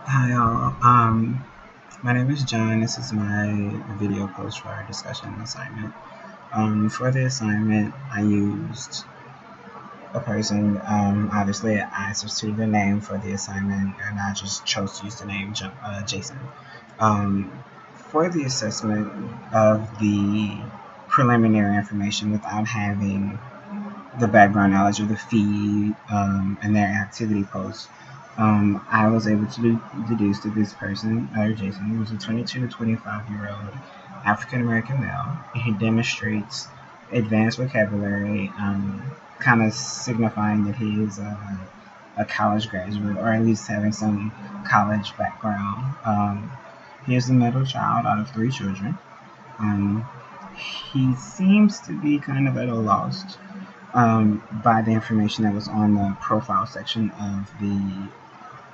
Hi all. My name is John. This is my video post for our discussion assignment. For the assignment, I used a person. Obviously, I substituted the name for the assignment, and I just chose to use the name Jason. Um, for the assessment of the preliminary information without having the background knowledge of the feed and their activity posts, I was able to deduce that this person, Jason, was a 22 to 25-year-old African American male. He demonstrates advanced vocabulary, kind of signifying that he is a college graduate or at least having some college background. He is the middle child out of three children. Um, he seems to be kind of at a loss by the information that was on the profile section of the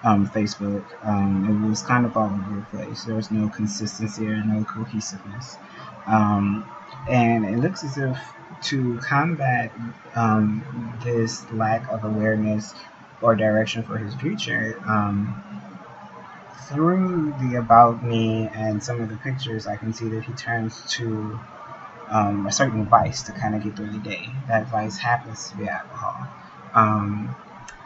Facebook. It was kind of all over the place. There was no consistency or no cohesiveness. Um, and it looks as if to combat this lack of awareness or direction for his future, through the About Me and some of the pictures, I can see that he turns to a certain vice to kind of get through the day. That vice happens to be alcohol. Um,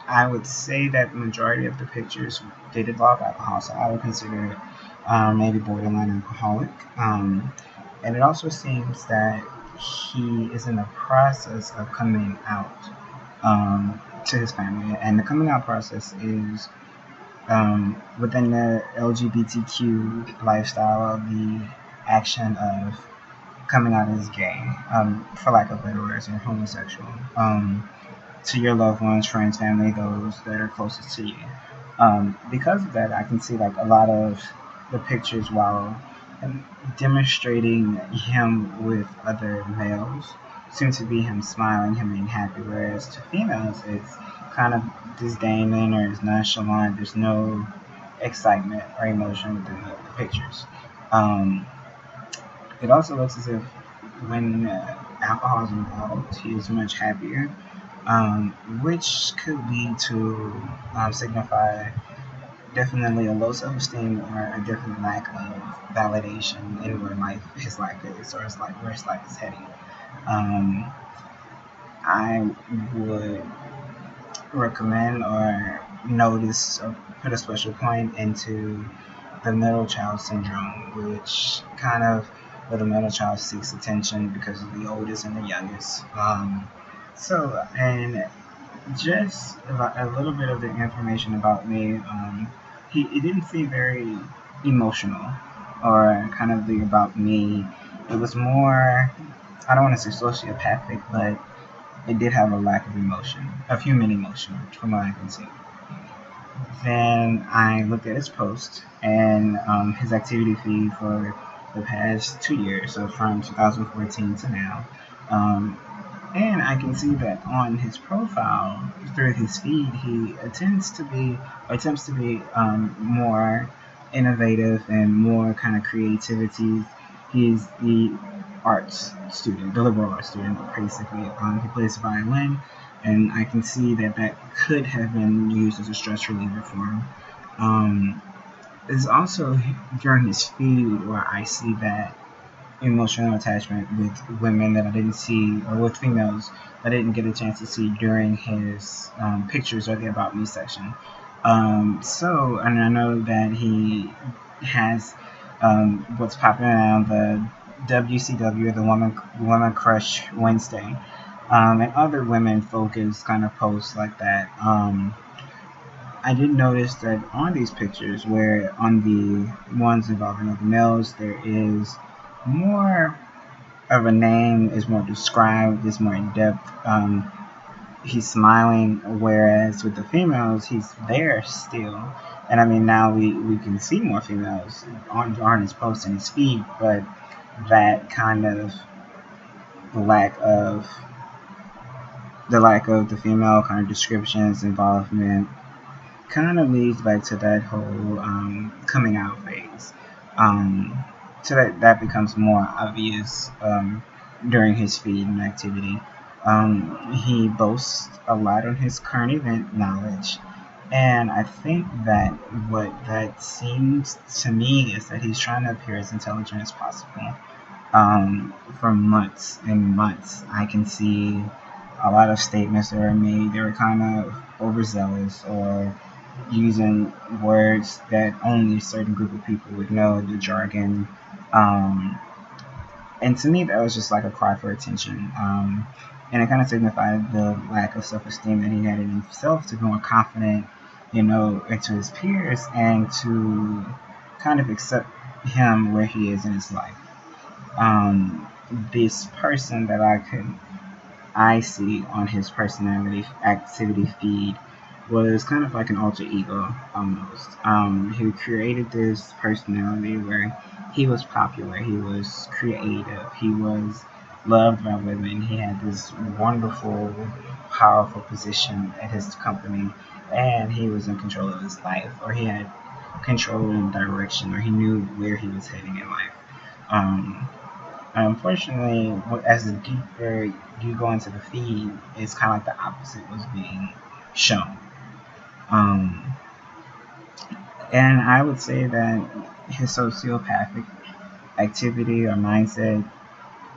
I would say that the majority of the pictures did involve alcohol, so I would consider it maybe borderline alcoholic. And it also seems that he is in the process of coming out to his family, and the coming out process is within the LGBTQ lifestyle, the action of coming out as gay, for lack of better words, or homosexual, to your loved ones, friends, family, those that are closest to you. Because of that, I can see like a lot of the pictures while demonstrating him with other males seem to be him smiling, him being happy, whereas to females, it's kind of disdaining or is nonchalant. There's no excitement or emotion within the pictures. Um, it also looks as if when alcohol is involved, he is much happier, which could lead to signify definitely a low self-esteem or a different lack of validation in where his life is, or where his life is heading. Um, I would recommend or notice or put a special point into the middle child syndrome, which kind of where the middle child seeks attention because of the oldest and the youngest. And just about a little bit of the information about me, it didn't seem very emotional or kind of the about me. It was more, I don't want to say sociopathic, but it did have a lack of emotion, of human emotion, from what I can see. Then I looked at his post and his activity feed for the past 2 years, so from 2014 to now. Um, and I can see that on his profile, through his feed, he attempts to be more innovative and more kind of creativity. He's the arts student, the liberal arts student, basically. He plays violin, and I can see that that could have been used as a stress reliever for him. There's also during his feed where I see that emotional attachment with women that I didn't see, or with females I didn't get a chance to see during his pictures or the About Me section. And I know that he has what's popular now, the WCW, the Woman Crush Wednesday, and other women focused kind of posts like that. I did notice that on these pictures, where on the ones involving other males, there is more of a name, is more described, is more in depth. He's smiling, whereas with the females, he's there still. And I mean, now we can see more females on his posts and his feed, but that kind of lack of the lack of the female kind of descriptions, involvement, kind of leads back to that whole coming out phase. Um, so that becomes more obvious during his feed and activity. He boasts a lot on his current event knowledge, And I think that what that seems to me is that he's trying to appear as intelligent as possible. For months and months, I can see a lot of statements that were made. They were kind of overzealous or using words that only a certain group of people would know, the jargon. Um, and to me, that was just like a cry for attention. And it kind of signified the lack of self-esteem that he had in himself to be more confident, into his peers and to kind of accept him where he is in his life. Um, this person that I see on his personality activity feed was kind of like an alter ego almost. He created this personality where he was popular, he was creative, he was loved by women, he had this wonderful, powerful position at his company, and he was in control of his life, or he had control and direction, or he knew where he was heading in life. Um, Unfortunately, as the deeper you go into the feed, it's kind of like the opposite was being shown. Um, and I would say that his sociopathic activity or mindset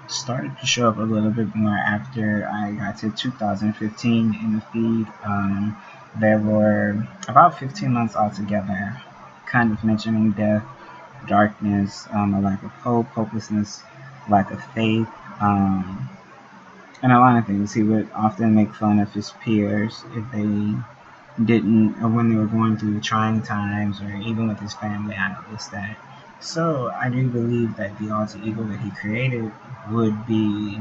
started to show up a little bit more after I got to 2015 in the feed. There were about 15 months altogether, kind of mentioning death, darkness, a lack of hope, hopelessness, lack of faith, and a lot of things. He would often make fun of his peers if they didn't, or when they were going through trying times, or even with his family. I noticed that. So I do believe that the alter ego that he created would be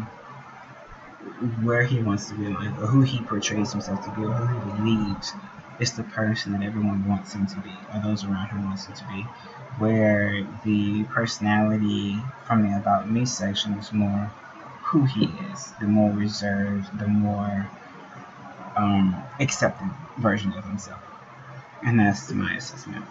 where he wants to be in life, or who he portrays himself to be, or who he believes is the person that everyone wants him to be, or those around him wants him to be. Where the personality from the About Me section is more who he is, the more reserved, the more accepted version of himself. And that's my assessment.